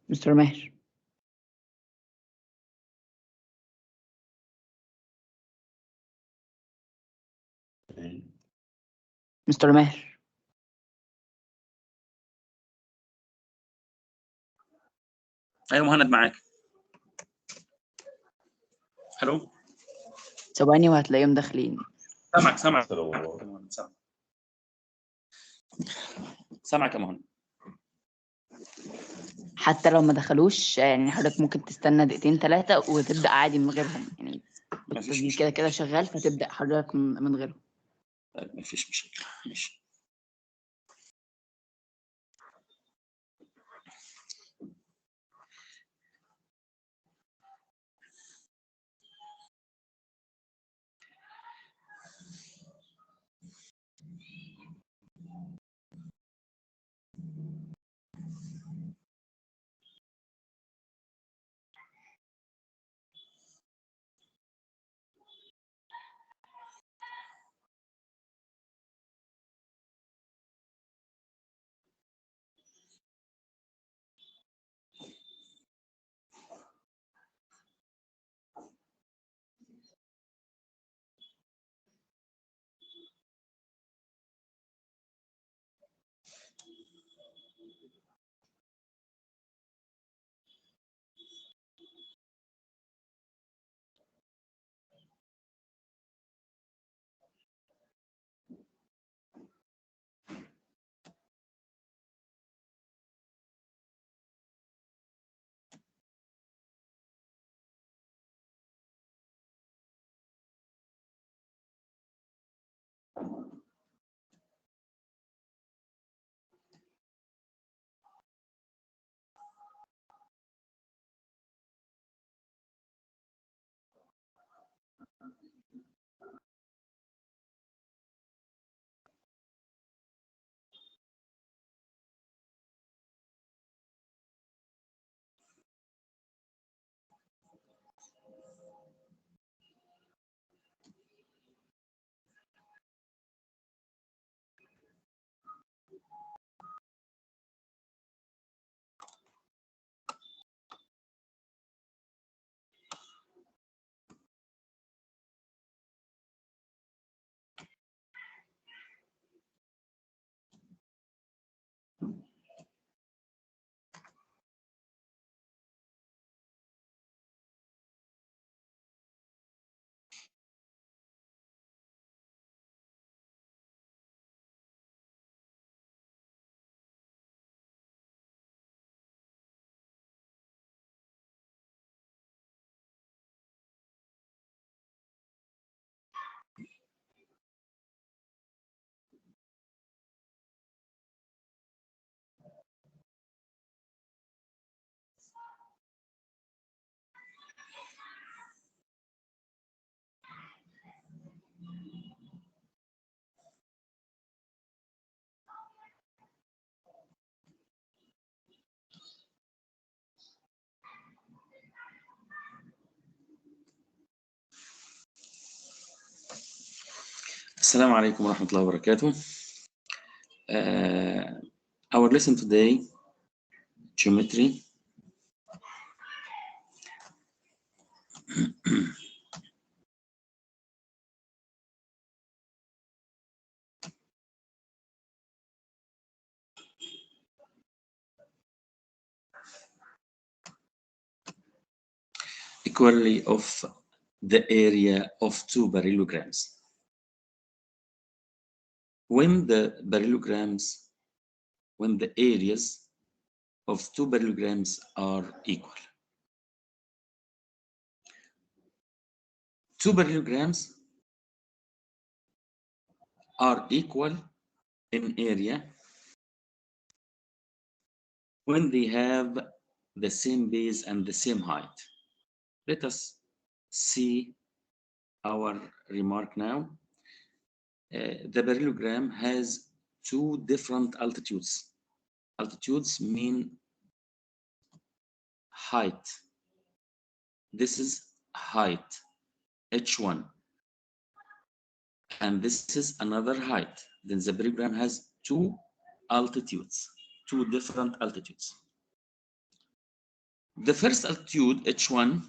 مستر ماهر. مستر ماهر. ايوه مهند معاك. الو ثواني وهتلاقيهم داخلين. سامعك سامعك يا مهند. حتى لو ما دخلوش يعني حضرتك ممكن تستنى دقيقتين 3 وتبدأ عادي من غيرهم، يعني مفيش كده كده شغال فتبدأ حضرتك من غيرهم. طيب مفيش مشكلة. ماشي. السلام عليكم ورحمة الله وبركاته. Our lesson today, geometry. Equality of the area of two parallelograms. When the areas of two parallelograms are equal. Two parallelograms are equal in area when they have the same base and the same height. Let us see our remark now. The parallelogram has two different altitudes. Altitudes mean height. This is height, h1. And this is another height. Then the parallelogram has two altitudes, two different altitudes. The first altitude, H1,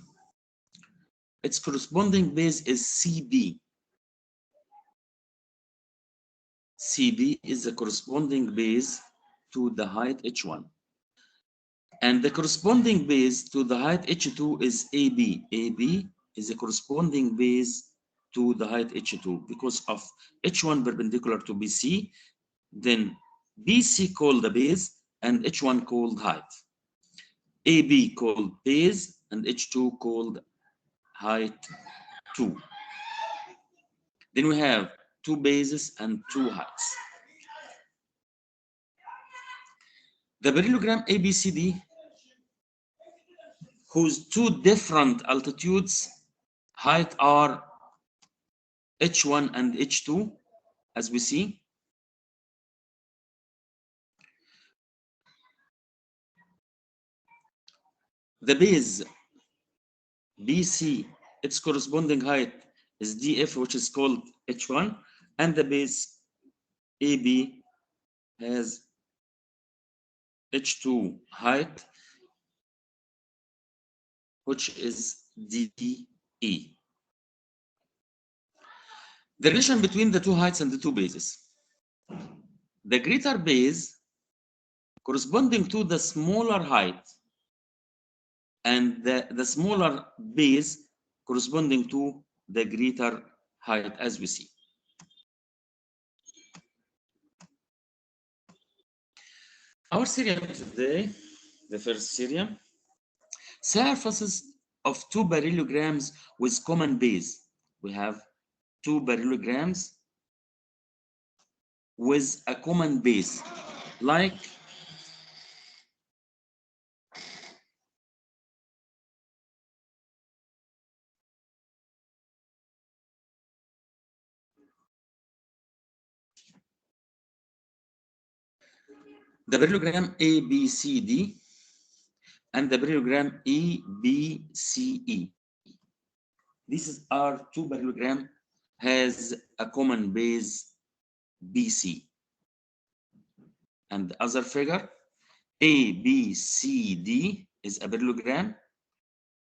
its corresponding base is CB. CB is the corresponding base to the height H1. And the corresponding base to the height H2 is AB. AB is the corresponding base to the height H2 because of H1 perpendicular to BC, then BC called the base and H1 called height. AB called base and H2 called height 2. Then we have two bases and two heights. The parallelogram ABCD, whose two different altitudes height are H1 and H2, as we see. The base BC, its corresponding height is DF, which is called H1, and the base AB has H2 height, which is DE. The relation between the two heights and the two bases. The greater base corresponding to the smaller height and the smaller base corresponding to the greater height, as we see. Our theorem today, the first theorem, surfaces of two parallelograms with common base. We have two parallelograms with a common base, like the parallelogram ABCD and the parallelogram EBCE. This is our two parallelogram has a common base BC. And the other figure, ABCD is a parallelogram,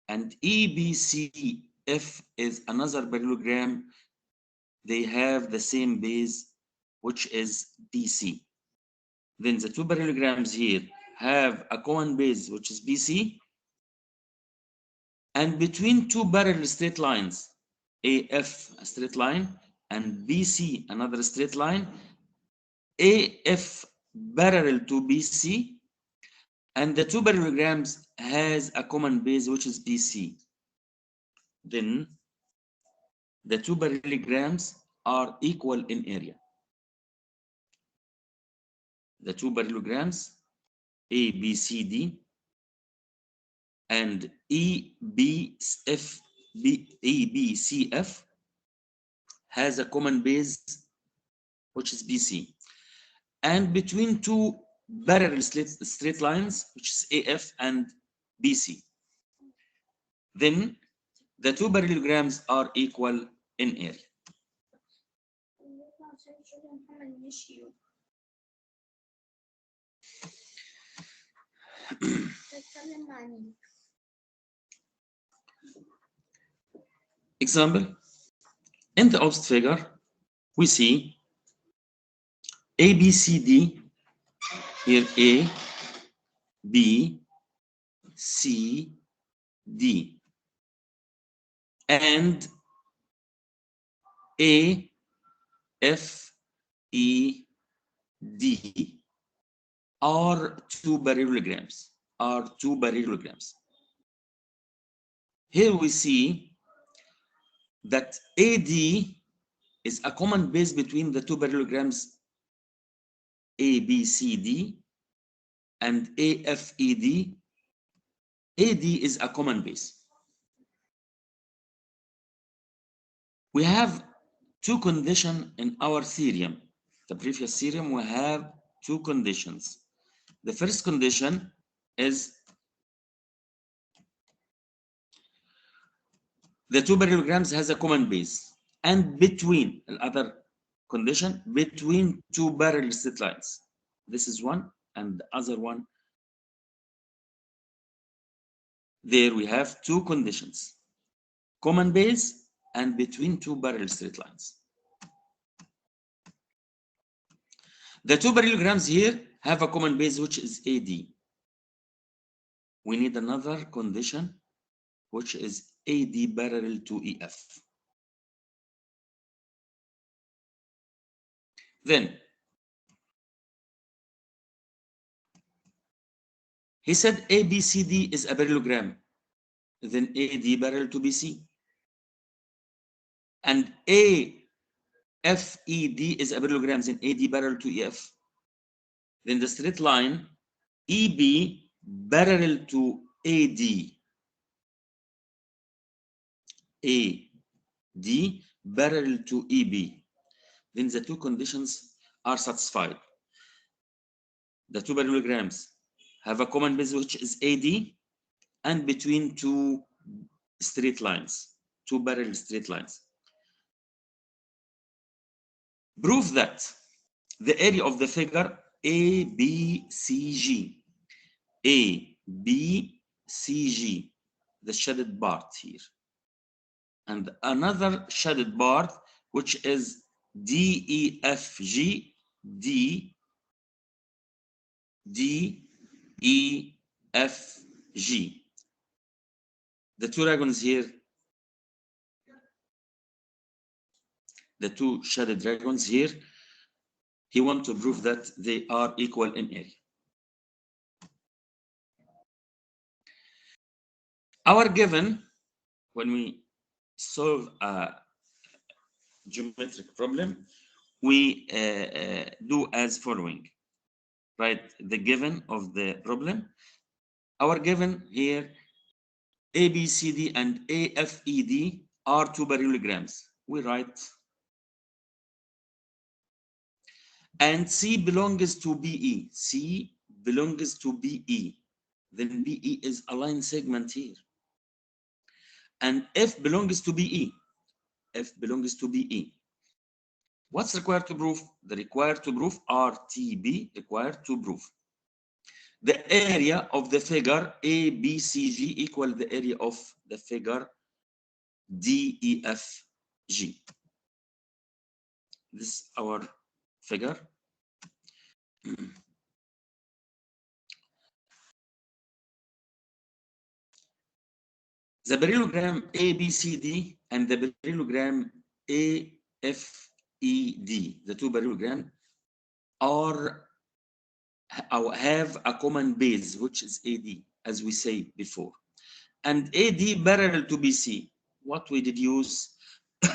and EBCF is another parallelogram. They have the same base, which is BC. Then the two parallelograms here have a common base, which is BC, and between two parallel straight lines, AF, a straight line, and BC, another straight line, AF parallel to BC, and the two parallelograms has a common base, which is BC. Then the two parallelograms are equal in area. The two parallelograms ABCD and EBCF has a common base, which is BC. And between two parallel straight lines, which is AF and BC, then the two parallelograms are equal in area. Example, in the opposite figure, we see ABCD, here A, B, C, D, and A, F, E, D are two parallelograms. Here we see that AD is a common base between the two parallelograms ABCD and AFED. AD is a common base. We have two conditions in our theorem. The previous theorem, we have two conditions. The first condition is the two parallelograms has a common base, and between the other condition, between two parallel straight lines. This is one, and the other one there we have two conditions: common base and between two parallel straight lines. The two parallelograms here have a common base, which is AD. We need another condition, which is AD parallel to EF. Then he said ABCD is a parallelogram. Then AD parallel to BC. And AFED is a parallelogram, then AD parallel to EF. Then the straight line EB parallel to AD. AD parallel to EB. Then the two conditions are satisfied. The two parallelograms have a common base, which is AD, and between two straight lines, two parallel straight lines. Prove that the area of the figure ABCG, ABCG, the shaded part here, and another shaded part, which is DEFG, DEFG. The two dragons here, the two shaded dragons here, he wants to prove that they are equal in area. Our given, when we solve a geometric problem, we do as following. Write the given of the problem. Our given here, ABCD and AFED are two parallelograms. We write, and C belongs to BE. C belongs to BE. Then BE is a line segment here. And F belongs to BE. F belongs to BE. What's required to prove? The required to prove RTB required to prove. The area of the figure ABCG equal the area of the figure DEFG. This is our figure. The parallelogram ABCD and the parallelogram AFED, the two parallelograms, have a common base, which is AD, as we say before. And AD parallel to BC. What we deduce,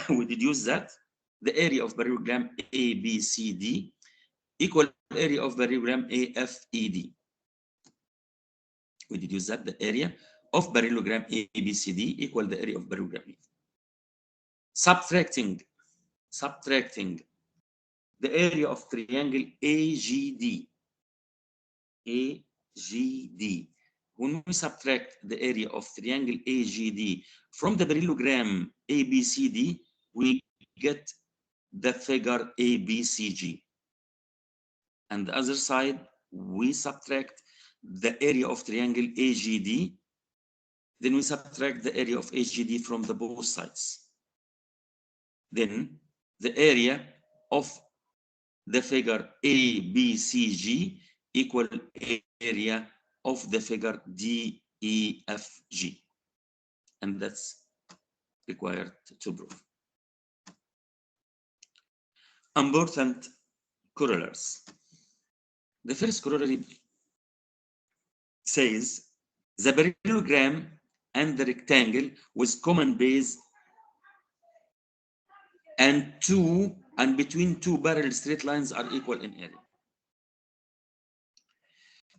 we deduce that the area of parallelogram ABCD equal area of parallelogram AFED. We deduce that the area of parallelogram ABCD equal the area of parallelogram E. Subtracting the area of triangle AGD. When we subtract the area of triangle AGD from the parallelogram ABCD, we get the figure ABCG. And the other side, we subtract the area of triangle AGD, then we subtract the area of AGD from the both sides. Then the area of the figure ABCG equal area of the figure DEFG. And that's required to prove. Important corollaries. The first corollary says the parallelogram and the rectangle with common base and between two parallel straight lines are equal in area.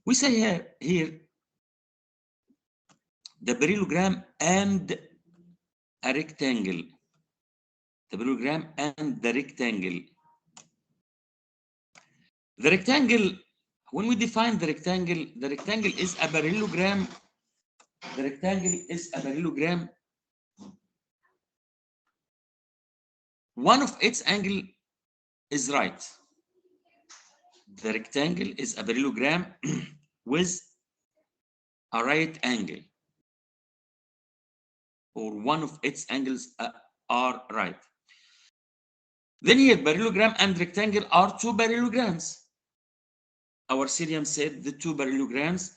We say here the parallelogram and a rectangle. The parallelogram and the rectangle. The rectangle, when we define the rectangle is a parallelogram. The rectangle is a parallelogram. One of its angle is right. The rectangle is a parallelogram with a right angle. or one of its angles are right. Then here, parallelogram and rectangle are two parallelograms. Our theorem said the two parallelograms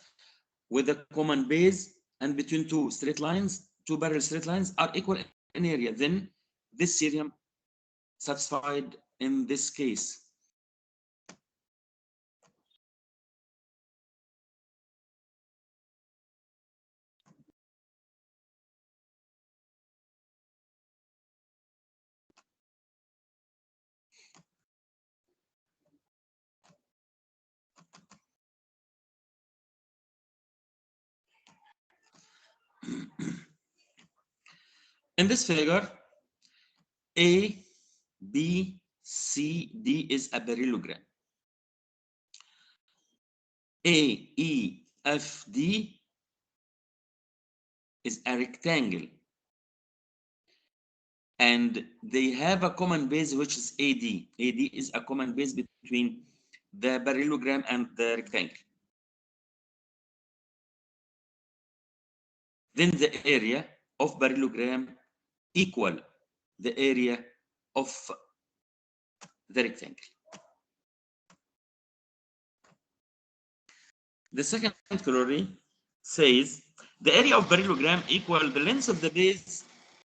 with a common base and between two straight lines, two parallel straight lines are equal in area. Then this theorem satisfied in this case. In this figure, A, B, C, D is a parallelogram. A, E, F, D is a rectangle. And they have a common base, which is AD. AD is a common base between the parallelogram and the rectangle. Then the area of parallelogram equal the area of the rectangle. The second corollary says the area of parallelogram equal the length of the base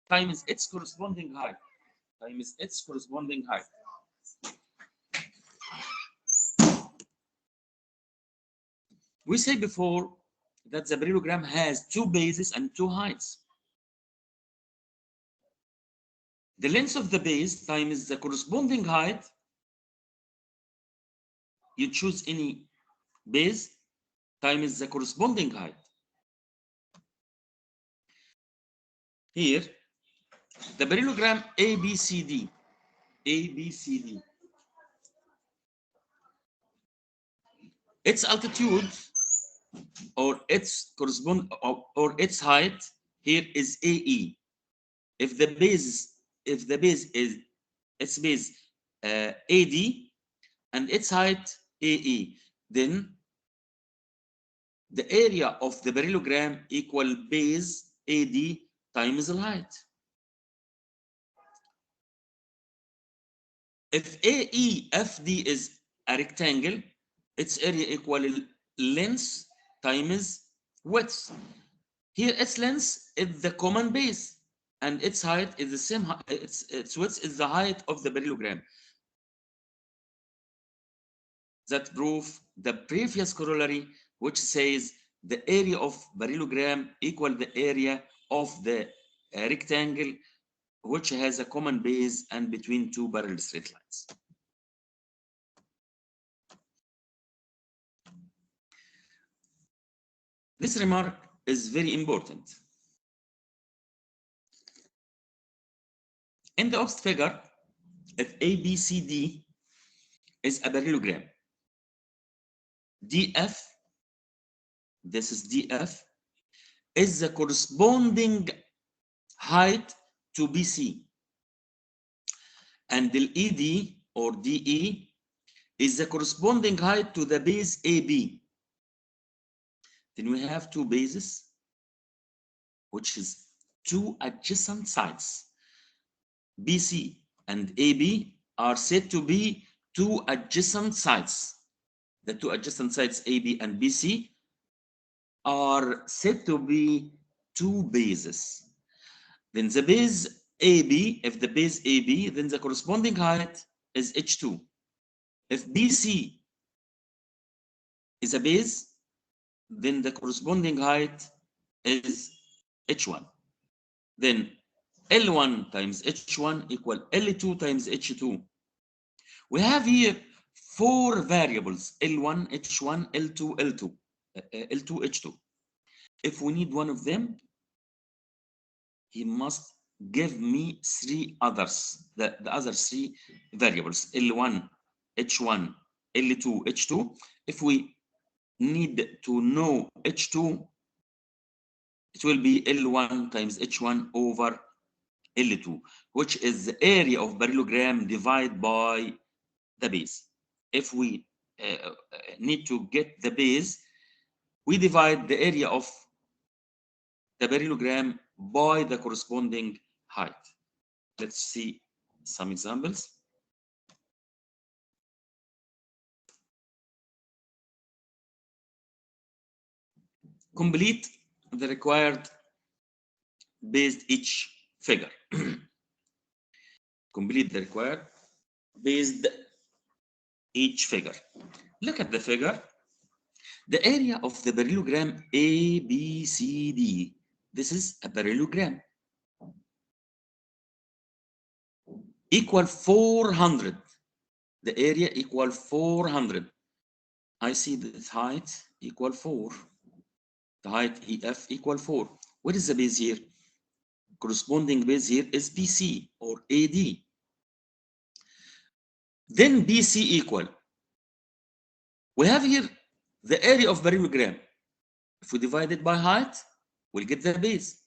times its corresponding height. Times its corresponding height. We said before that the parallelogram has two bases and two heights. The length of the base times the corresponding height. You choose any base times the corresponding height. Here, the parallelogram ABCD, ABCD, its altitude or its or its height here is AE. If the base is its base AD and its height AE, then the area of the parallelogram equal base AD times the height. If AEFD is a rectangle, its area equal length times width. Here its length is the common base and its height is the same, its width is the height of the parallelogram. That proves the previous corollary, which says the area of parallelogram equal the area of the rectangle, which has a common base and between two parallel straight lines. This remark is very important. In the opposite figure, if ABCD is a parallelogram, DF, this is DF, is the corresponding height to BC, and the ED or DE is the corresponding height to the base AB. Then we have two bases, which is two adjacent sides. BC and AB are said to be two adjacent sides. The two adjacent sides AB and BC are said to be two bases. Then the base AB, if the base AB, then the corresponding height is H2. If BC is a base, then the corresponding height is H1. Then L1 times H1 equal L2 times H2. We have here four variables, L1, H1, L2, L2, L2, H2. If we need one of them, he must give me three others, the other three variables, L1, H1, L2, H2. If we need to know H2, it will be L1 times H1 over L2, which is the area of parallelogram divided by the base. If we need to get the base, we divide the area of the parallelogram by the corresponding height. Let's see some examples. Complete the required based each figure. Complete the required based each figure. Look at the figure. The area of the parallelogram ABCD. This is a parallelogram. Equal 400. The area equal 400. I see the height equal 4. The height EF equal 4. What is the base here? Corresponding base here is BC or AD. Then BC equal. We have here the area of parallelogram. If we divide it by height, we'll get the base.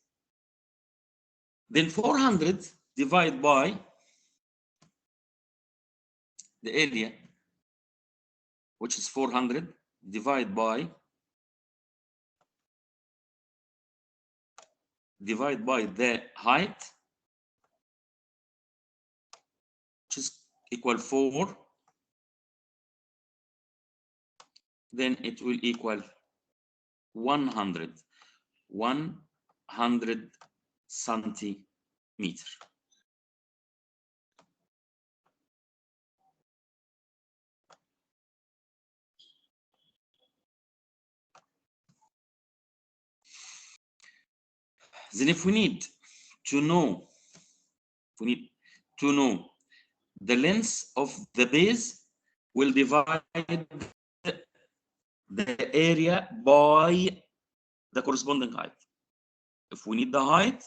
Then 400 divided by the area, which is 400, divided by the height, which is equal 4, then it will equal 100 centimeter. Then if we need to know the length of the base, we'll divide the area by the corresponding height. If we need the height,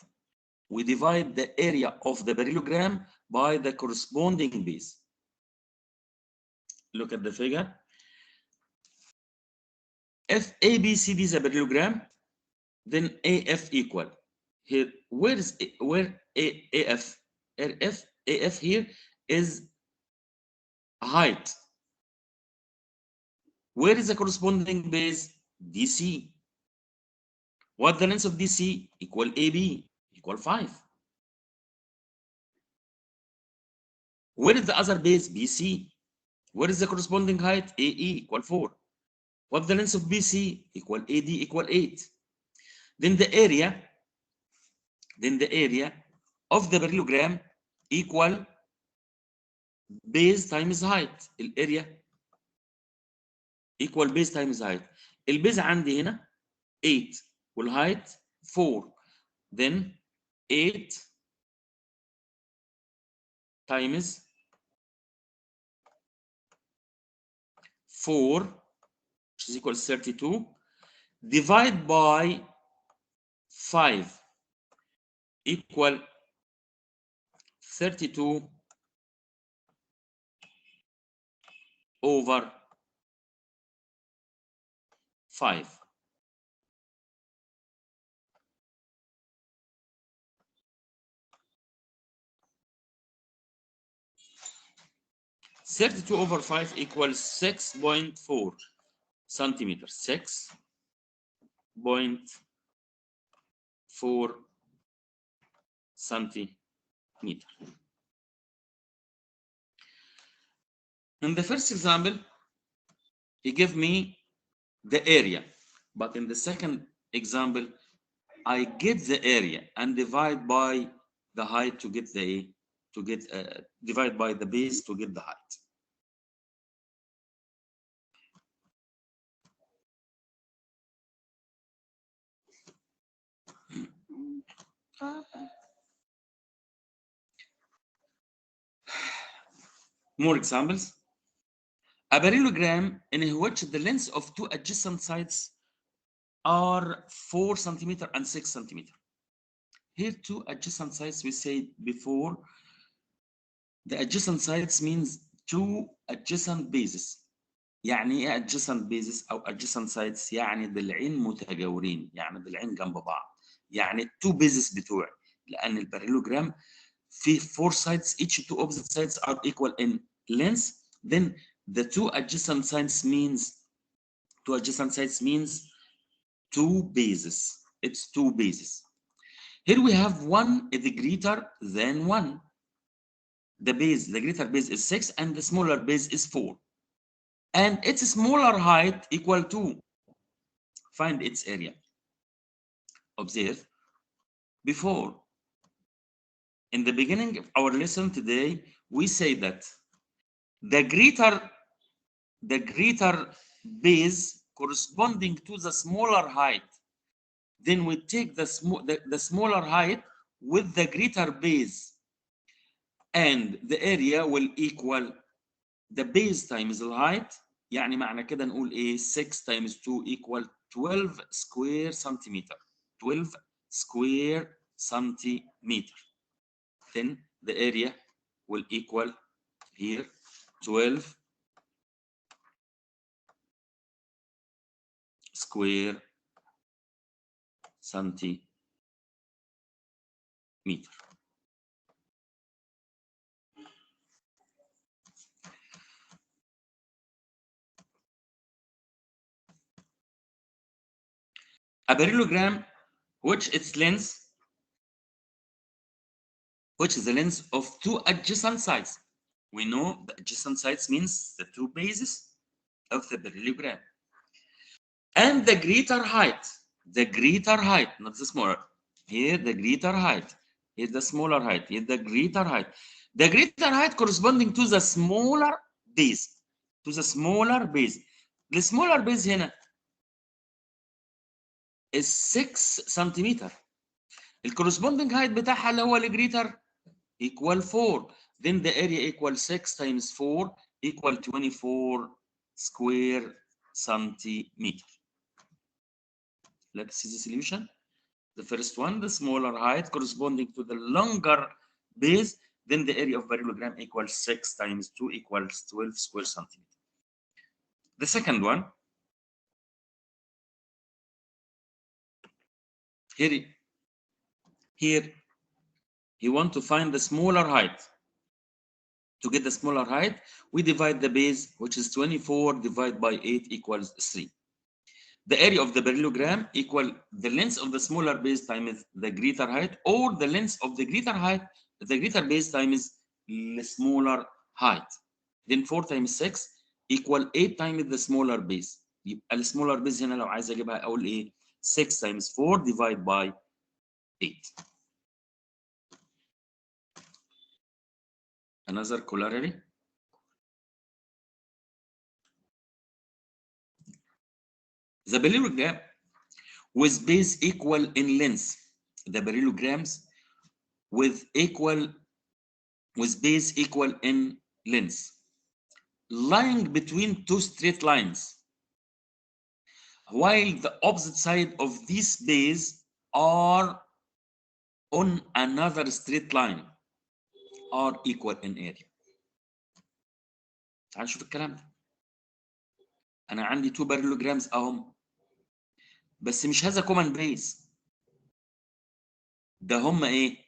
we divide the area of the parallelogram by the corresponding base. Look at the figure. If ABCD is a parallelogram, then AF equal. Here, where AF? AF here is height. Where is the corresponding base? DC. What the length of DC? Equal AB, equal 5. Where is the other base? BC. Where is the corresponding height? AE, equal 4. What the length of BC? Equal AD, equal 8. Then the area of the parallelogram equal base times height. الاريا equal base times height. البيز عندي هنا 8 والهايت 4. Then 8 times 4, which is equal to 32, divide by 5 equal 32 over 5. (32 over 5 equals 6.4 centimeters. 6.4 centimeter. In the first example, he gave me the area, but in the second example, I get the area and divide by the height to get the divide by the base to get the height. More examples. A parallelogram in which the length of two adjacent sides are 4 centimeter and 6 centimeter. Here, two adjacent sides, we said before, the adjacent sides means two adjacent bases. يعني ايه adjacent bases او adjacent sides؟ يعني ضلعين متجاورين، يعني ضلعين جنب بعض، يعني two bases بتوعي، لأن الباراليلوجرام في 4 sides, each two opposite sides are equal in length. Then the two adjacent sides means two bases. It's two bases. Here we have 1 is greater than 1. The greater base is 6 and the smaller base is 4. And its smaller height equal to, find its area. Observe, before, in the beginning of our lesson today, we say that the greater base corresponding to the smaller height, then we take the smaller height with the greater base, and the area will equal the base times the height. يعني معنى كده نقول ايه 6 times 2 equal 12 square centimeter. 12 square centimeter. Then the area will equal here 12 square centimeter. A parallelogram which is the length of 2 adjacent sides. We know the adjacent sides means the 2 bases of the parallelogram. And the greater height, not the smaller. Here the greater height, here the smaller height, here the greater height. The greater height corresponding to the smaller base, The smaller base هنا is 6 سنتيمتر. الكورسبوندنج height بتاعها اللي هو الجريتر equal 4. Then the area equal 6 times 4 equal 24 square centimeter. Let's see the solution. The first one, the smaller height corresponding to the longer base, then the area of parallelogram equals 6 times 2 equals 12 square centimeter. The second one, here you want to find the smaller height. To get the smaller height, we divide the base, which is 24 divided by 8 equals 3. The area of the parallelogram equal the length of the smaller base times the greater height, or the length of the greater base times the smaller height. Then 4 times 6 equal 8 times the smaller base. يبقى السمولر بيز هنا لو عايز اجيبها اقول ايه 6 times 4 divided by 8. Another corollary. The parallelogram with base equal in length. The parallelograms with base equal in length, lying between 2 straight lines, while the opposite side of this base are on another straight line, are equal in area. تعال نشوف الكلام ده. أنا عندي 2 parallelograms أهم، بس مش هذا common base. ده هم إيه؟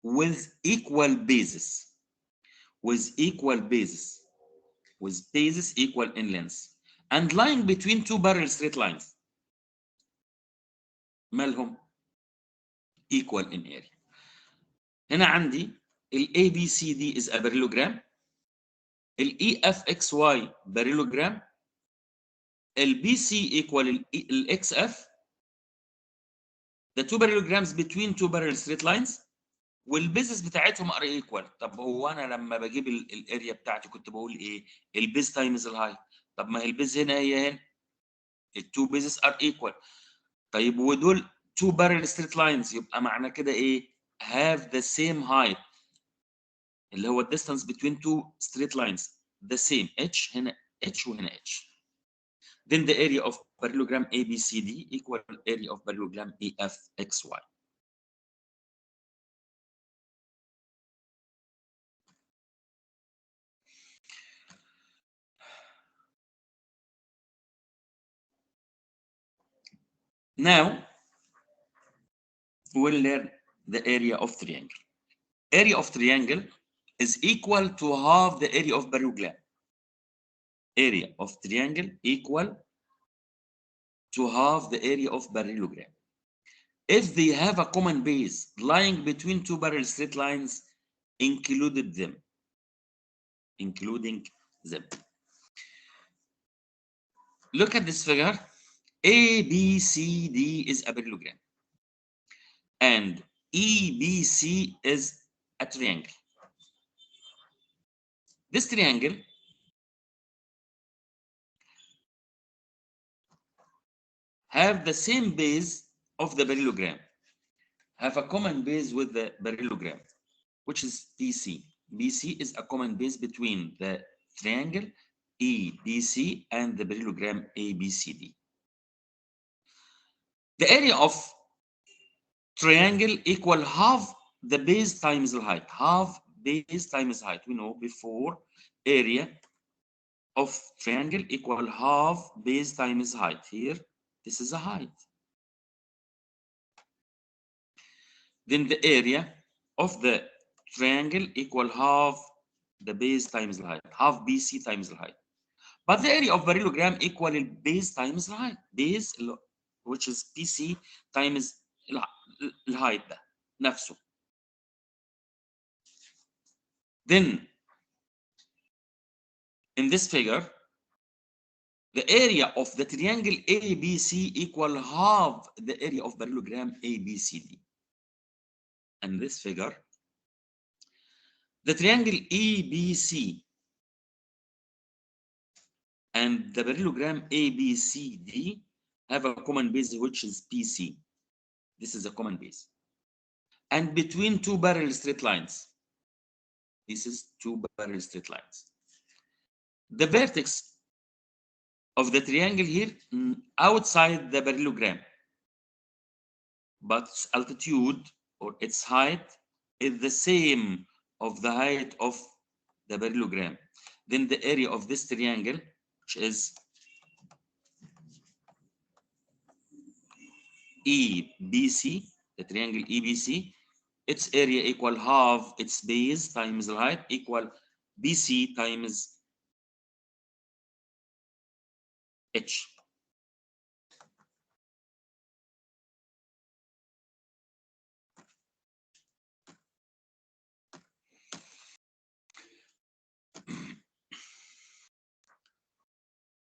with equal bases. With bases equal in length and lying between 2 parallel straight lines. مالهم؟ equal in area. هنا عندي ال ABCD is a parallelogram. ال EFXY parallelogram. ال BC equal ال XF. The 2 parallelograms between 2 parallel straight lines. والبيزس بتاعتهم ار ايكوال. طب هو انا لما بجيب الاريا بتاعتي كنت بقول ايه؟ البيز تايمز الهايت. طب ما هي البيز هنا هي هنا. التو بيزس ار ايكوال. طيب ودول 2 parallel straight lines يبقى معنى كده ايه؟ have the same height. اللي هو distance between 2 straight lines the same. h هنا h وهنا h. Then the area of parallelogram ABCD equal area of parallelogram EFXY. Now we'll learn the area of triangle. Area of triangle is equal to half the area of parallelogram. Area of triangle equal to half the area of parallelogram. if they have a common base lying between two parallel straight lines, including them. Look at this figure. A, B, C, D is a parallelogram, and E, B, C is a triangle. This triangle have the same base of the parallelogram, have a common base with the parallelogram, which is BC. BC is a common base between the triangle EBC and the parallelogram ABCD. The area of triangle equal half the base times the height. Half base times height. We know before area of triangle equal half base times height. Here, this is a height. Then the area of the triangle equal half the base times the height. Half BC times the height. But the area of parallelogram equal base times the height. Base, which is BC times الهايت ده نفسه. Then in this figure, the area of the triangle ABC equal half the area of parallelogram ABCD. And this figure, the triangle EBC and the parallelogram ABCD have a common base, which is PC. This is a common base. And between two parallel straight lines, this is two parallel straight lines. The vertex of the triangle here outside the parallelogram, but its altitude or its height is the same of the height of the parallelogram. Then the area of this triangle, which is EBC, the triangle EBC, its area equal half its base times the height equal BC times H.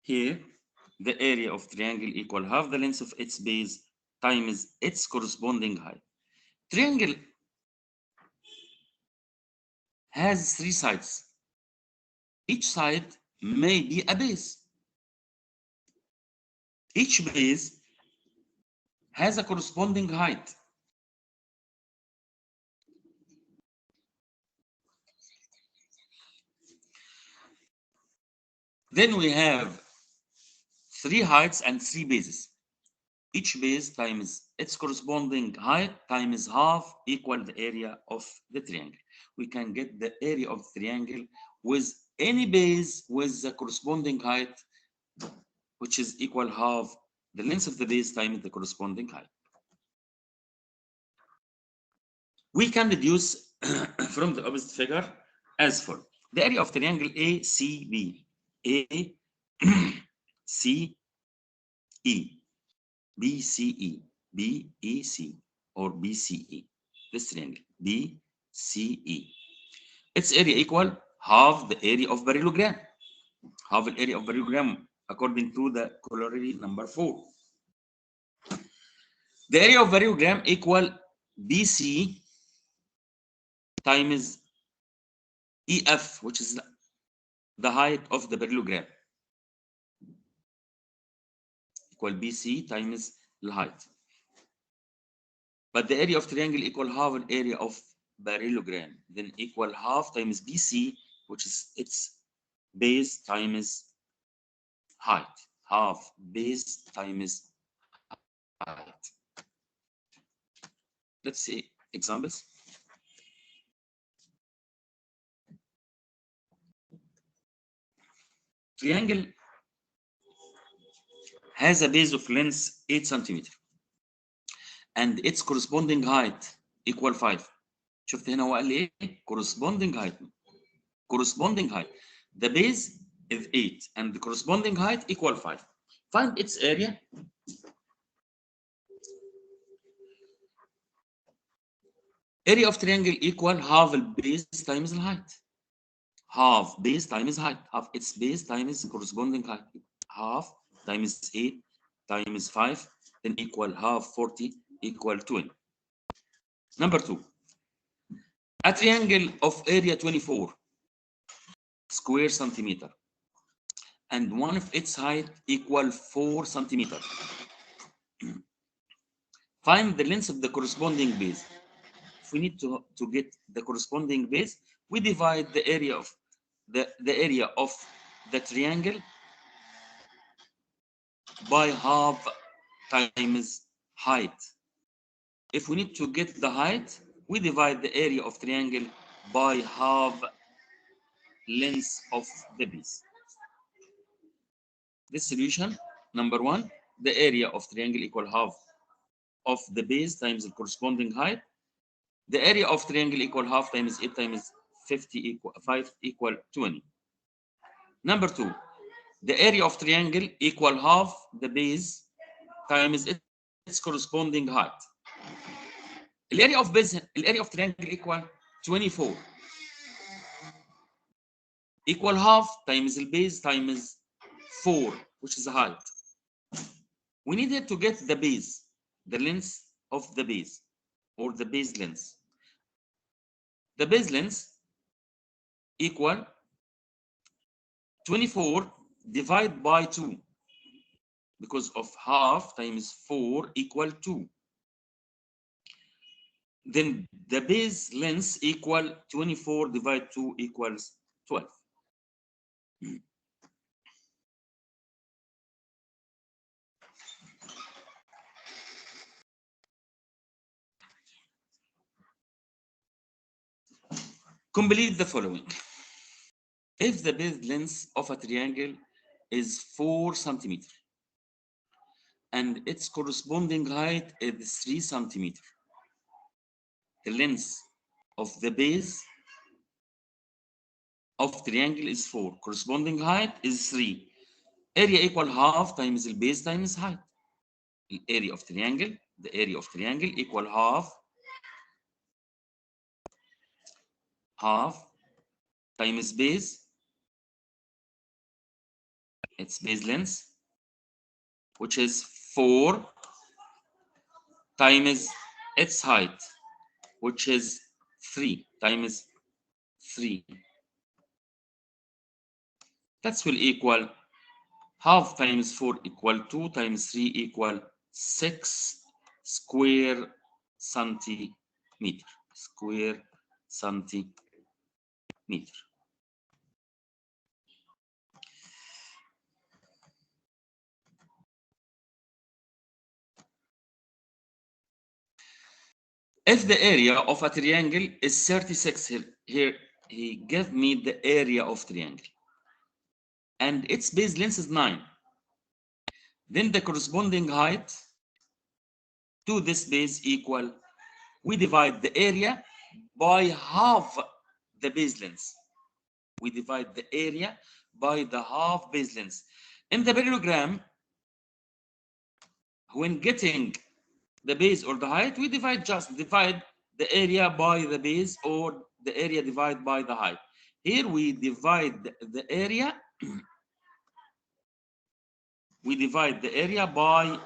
Here, the area of triangle equal half the length of its base times its corresponding height. Triangle has three sides. Each side may be a base. Each base has a corresponding height. Then we have three heights and three bases. Each base times its corresponding height times half equal the area of the triangle. We can get the area of the triangle with any base with the corresponding height, which is equal half the length of the base times the corresponding height. We can deduce from the opposite figure as follows. The area of triangle ACB, ACE, BCE, BEC, or BCE. This triangle, BCE. Its area equal half the area of parallelogram. Half the area of parallelogram according to the corollary number 4. The area of parallelogram equal BC times EF, which is the height of the parallelogram. Equal BC times the height. But the area of triangle equal half the area of parallelogram. Then equal half times BC, which is its base times height. Half base times height. Let's see examples. Triangle has a base of length 8 cm and its corresponding height equal 5. شفت هنا هو قال لي ايه؟ corresponding height. Corresponding height. The base is 8 and the corresponding height equal 5. Find its area. Area of triangle equal half base times the height. Half base times height. Half its base times corresponding height. Half times 8 times 5, then equal half 40 equal 20. Number 2. A triangle of area 24 square centimeter and one of its height equal 4 centimeters. Find the length of the corresponding base. If we need to get the corresponding base, we divide the area of the triangle by half times height. If we need to get the height, we divide the area of triangle by half length of the base. This solution, number 1, the area of triangle equal half of the base times the corresponding height. The area of triangle equal half times 8 times 50 equal 5 equal 20. Number 2, the area of triangle equal half the base times its corresponding height. The area of triangle equal 24 equal half times the base times 4, which is the height. We needed to get the base, the length of the base, or the base length. The base length equal 24 divided by 2, because of half times 4 equal 2. Then the base length equal 24 divided 2 equals 12. Complete the following. If the base length of a triangle is 4 centimeters and its corresponding height is 3 centimeters, the length of the base of triangle is 4, corresponding height is 3. Area equal half times the base times height. The area of triangle equal half times base, its base length, which is 4, times its height, which is 3 times 3. That will equal half times 4 equal 2 times 3 equal 6 square centimeter. Square centimeter. If the area of a triangle is 36, here he gave me the area of triangle, and its base length is 9. Then the corresponding height to this base equal, we divide the area by half the base length. We divide the area by the half base length. In the parallelogram, when getting the base or the height, we just divide the area by the base or the area divided by the height. Here we divide the area. We divide the area by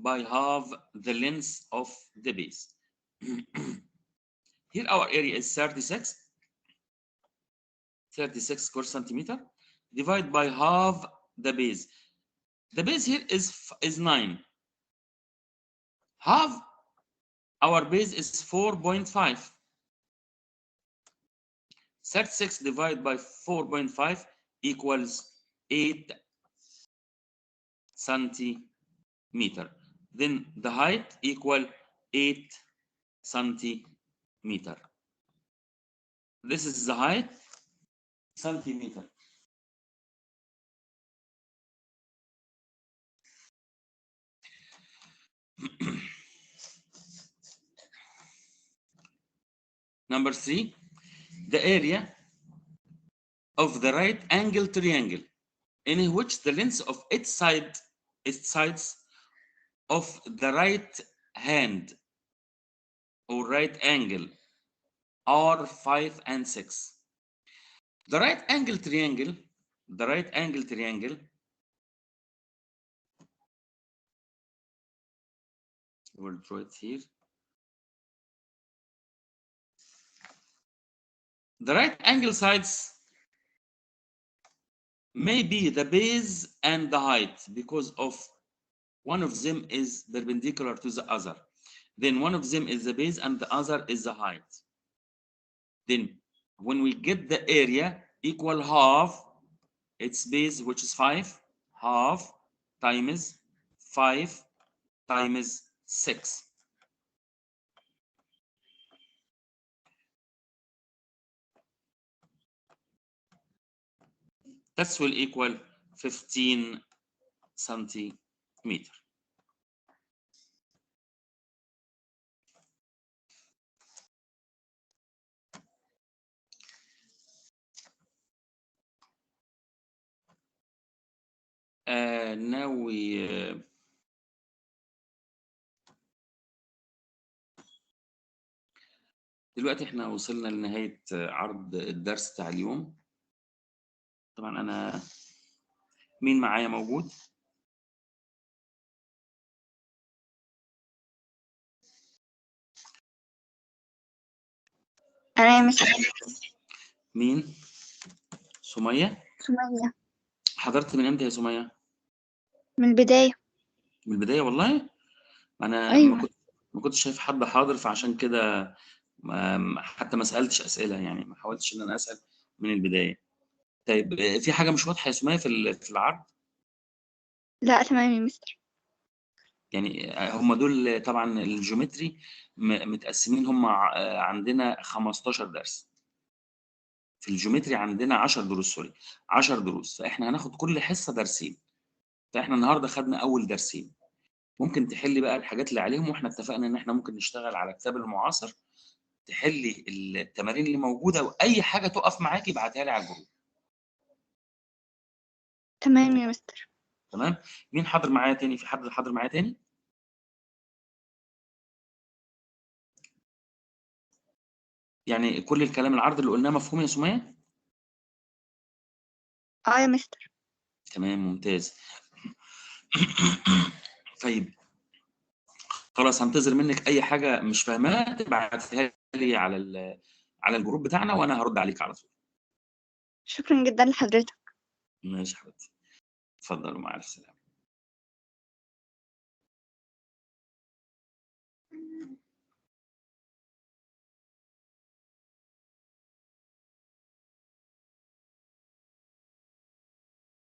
half the length of the base. Here our area is 36 square centimeter, divided by half the base. The base here is 9. Half our base is 4.5. 36 divided by 4.5 equals 8 centimeter. Then the height equal 8 centimeter. This is the height, centimeter. Number 3, the area of the right angle triangle in which the length of its sides of the right hand or right angle are 5 and 6. The right angle triangle we'll draw it here. The right angle sides may be the base and the height because of one of them is perpendicular to the other. Then one of them is the base and the other is the height. Then when we get the area equal half its base, which is 5, half times 5 times 6. That will equal 15 centimeter. Now we دلوقتي احنا وصلنا لنهاية عرض الدرس بتاع اليوم. طبعا انا مين معايا موجود؟ أنا مش مين؟ سمية؟ سمية حضرت من امتى يا سمية؟ من البداية. من البداية والله؟ انا أيوة. ما كنتش شايف حد حاضر، فعشان كده حتى ما سألتش أسئلة، يعني ما حاولتش ان انا أسأل من البداية. طيب في حاجة مش واضحة يا سمية في العرض؟ لا تمام يا مستر. يعني هم دول طبعا الجيومتري متقسمين، هم عندنا 15 درس في الجيومتري، عندنا 10 دروس، سوري 10 دروس، فاحنا هناخد كل حصه درسين. فاحنا النهارده خدنا اول درسين. ممكن تحلي بقى الحاجات اللي عليهم، واحنا اتفقنا ان احنا ممكن نشتغل على كتاب المعاصر، تحلي التمارين اللي موجوده، واي حاجه تقف معاكي ابعتها لي على الجروب. تمام يا مستر. تمام. مين حاضر معايا تاني؟ في حد حاضر معايا تاني؟ يعني كل الكلام العرض اللي قلناه مفهوم يا سمية؟ يا مستر. تمام ممتاز. طيب خلاص، هنتظر منك اي حاجه مش فاهماها تبعتها لي على الجروب بتاعنا، وانا هرد عليك على طول. شكرا جدا لحضرتك. ماشي يا حبيبتي، اتفضلوا، مع الف سلامه.